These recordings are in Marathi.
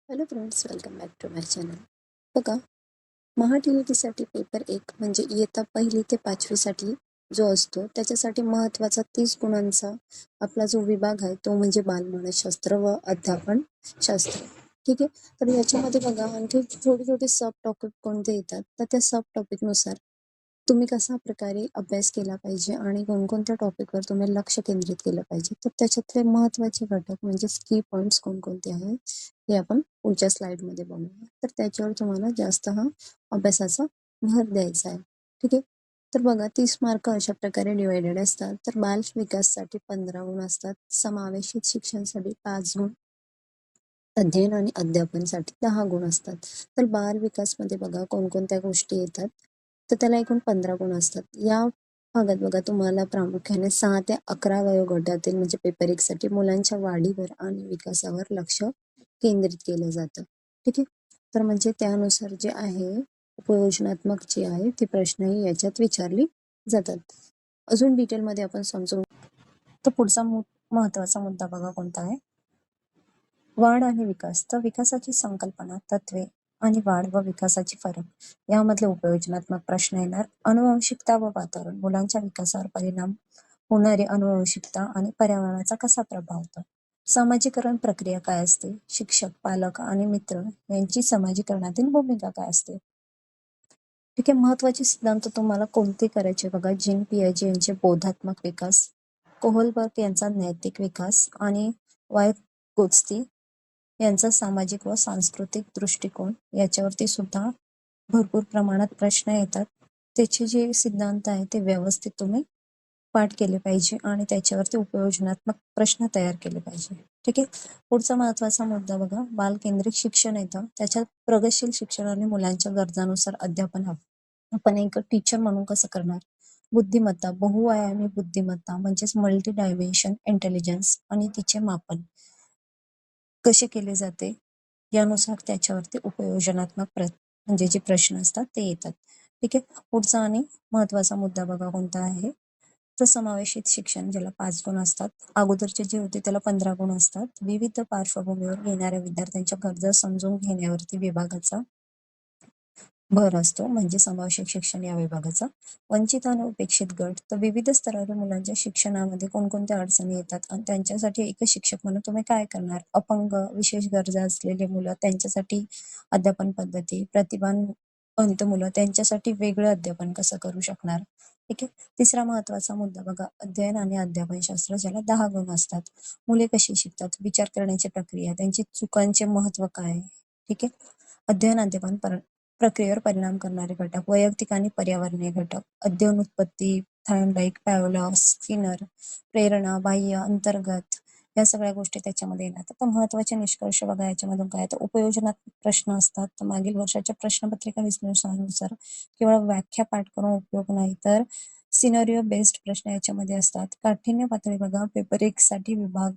Hello friends, welcome back to my channel. बघा, महा टी-ई-टीसाठी पेपर 1 म्हणजे इयत्ता 1ली ते 5वीसाठी जो असतो त्याच्यासाठी महत्त्वाचा 30 गुणांचा आपला जो विभाग आहे तो म्हणजे बालमानसशास्त्र व अध्यापन शास्त्र. ठीक आहे. तर याच्यामध्ये बघा आणखी छोटे-छोटे सब टॉपिक कोणते येतात, तर त्या सब टॉपिकनुसार तुम्ही कशा प्रकारे अभ्यास केला पाहिजे आणि कोणकोणत्या टॉपिकवर तुम्ही लक्ष केंद्रित केलं पाहिजे. तर त्याच्यातले महत्त्वाचे घटक म्हणजे की पॉइंट्स कोणकोणते आहेत, हे आपण पुढच्या स्लाइडमध्ये बघूया. तर त्याच्यावर तुम्हाला जास्त हा अभ्यासाचा भर द्यायचा आहे. ठीक आहे. तर बघा 30 मार्क अशा प्रकारे डिवायडेड असतात. तर बाल विकाससाठी 15 गुण असतात, समावेशित शिक्षणासाठी 5 गुण, अध्ययन आणि अध्यापनासाठी 10 गुण असतात. तर बाल विकासमध्ये बघा कोणकोणत्या गोष्टी येतात, तर त्याला एकूण 15 गुण असतात. या भागात बघा तुम्हाला प्रामुख्याने 6 ते 11 वयोगटातील म्हणजे पेपर 1 साठी मुलांच्या वाढीवर आणि विकासावर लक्ष केंद्रित केलं जातं. ठीक आहे. तर म्हणजे त्यानुसार जे आहे उपयोजनात्मक जे आहे ती प्रश्नही याच्यात विचारली जातात. अजून डिटेलमध्ये आपण समजून तर पुढचा महत्वाचा मुद्दा बघा कोणता आहे, वाढ आणि विकास. तर विकासाची संकल्पना, तत्वे आणि वाढ व विकासाची फरक यामधले उपयोजनात्मक प्रश्न येणार. अनुवंशिकता व वातावरण, मुलांच्या विकासावर परिणाम होणारी अनुवंशिकता आणि पर्यावरणाचा कसा प्रभाव होतो. सामाजिकरण प्रक्रिया काय असते, शिक्षक, पालक आणि मित्र यांची समाजीकरणातील भूमिका काय असते. ठीक आहे. महत्वाचे सिद्धांत तुम्हाला कोणते करायचे बघा, जीन पियाजे यांचे बोधात्मक विकास, कोहलबर्ग यांचा नैतिक विकास आणि वायगोत्स्की यांचा सामाजिक व सांस्कृतिक दृष्टिकोन. याच्यावरती सुद्धा भरपूर प्रमाणात प्रश्न येतात. त्याचे जे सिद्धांत आहे ते व्यवस्थित तुम्ही पाठ केले पाहिजे आणि त्याच्यावरती उपयोजनात्मक प्रश्न तयार केले पाहिजे. ठीक आहे. पुढचा महत्वाचा मुद्दा बघा, बालकेंद्रित शिक्षण येतं. त्याच्यात प्रगतशील शिक्षण आणि मुलांच्या गरजानुसार अध्यापन हवं. आपण एक टीचर म्हणून कसं करणार, बुद्धिमत्ता, बहुआयामी बुद्धिमत्ता म्हणजेच मल्टी डायमेन्शन इंटेलिजन्स आणि तिचे मापन कसे केले जाते यानुसार त्याच्यावरती उपयोजनात्मक म्हणजे जे प्रश्न असतात ते येतात. ठीक आहे. पुढचा आणि महत्वाचा मुद्दा बघा कोणता आहे, तर समावेशित शिक्षण, ज्याला 5 गुण असतात. अगोदरचे जे होते त्याला 15 गुण असतात. विविध पार्श्वभूमीवर येणाऱ्या विद्यार्थ्यांच्या गरजा समजून घेण्यावरती विभागाचा भर असतो, म्हणजे समावेशक शिक्षण या विभागाचा. वंचित आणि उपेक्षित गट, तर विविध स्तरावरील मुलांच्या शिक्षणामध्ये कोणकोणत्या अडचणी येतात आणि त्यांच्यासाठी एकच शिक्षक म्हणून तुम्ही काय करणार. अपंग, विशेष गरजा असलेले मुलं त्यांच्यासाठी अध्यापन पद्धती, प्रतिभावंत मुलं त्यांच्यासाठी वेगळं अध्यापन कसं करू शकणार. ठीक आहे. तिसरा महत्वाचा मुद्दा बघा, अध्ययन आणि अध्यापन शास्त्र, ज्याला 10 गुण असतात. मुले कशी शिकतात, विचार करण्याची प्रक्रिया, त्यांची चुकांचे महत्व काय. ठीक आहे. अध्ययन अध्यापन प्रक्रियेवर परिणाम करणारे घटक, वैयक्तिक आणि पर्यावरणीय घटक, अध्ययन उत्पत्ती, थायमलाइक, पॅवलॉव, स्किनर, प्रेरणा, बाह्य, अंतर्गत, या सगळ्या गोष्टी त्याच्यामध्ये येणार. तर महत्वाचे निष्कर्ष बघा याच्यामधून काय, तर उपयोजनात्मक प्रश्न असतात. तर मागील वर्षाच्या प्रश्नपत्रिका विश्लेषणानुसार केवळ व्याख्या पाठ करून उपयोग नाही, तर सिनरिओ बेस्ड प्रश्न याच्यामध्ये असतात. काठिण्य पातळी बघा, पेपर 1 साठी विभाग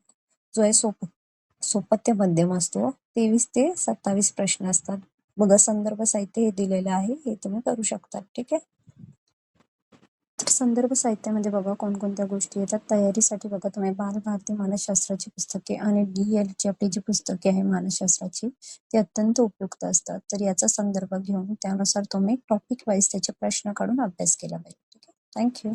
जो आहे सोपत्य मध्यम असतो. 23 ते 27 प्रश्न असतात. बघा संदर्भ साहित्य हे दिलेलं आहे, हे तुम्ही करू शकता. ठीक आहे. तर संदर्भ साहित्यामध्ये बघा कोणकोणत्या गोष्टी येतात. तयारीसाठी बघा तुम्ही बालभारती मानसशास्त्राची पुस्तके आणि DL ची आपली जी पुस्तके आहे मानसशास्त्राची, ती अत्यंत उपयुक्त असतात. तर याचा संदर्भ घेऊन त्यानुसार तुम्ही टॉपिक वाईज त्याचे प्रश्न काढून अभ्यास केला पाहिजे. ठीक आहे. थँक्यू.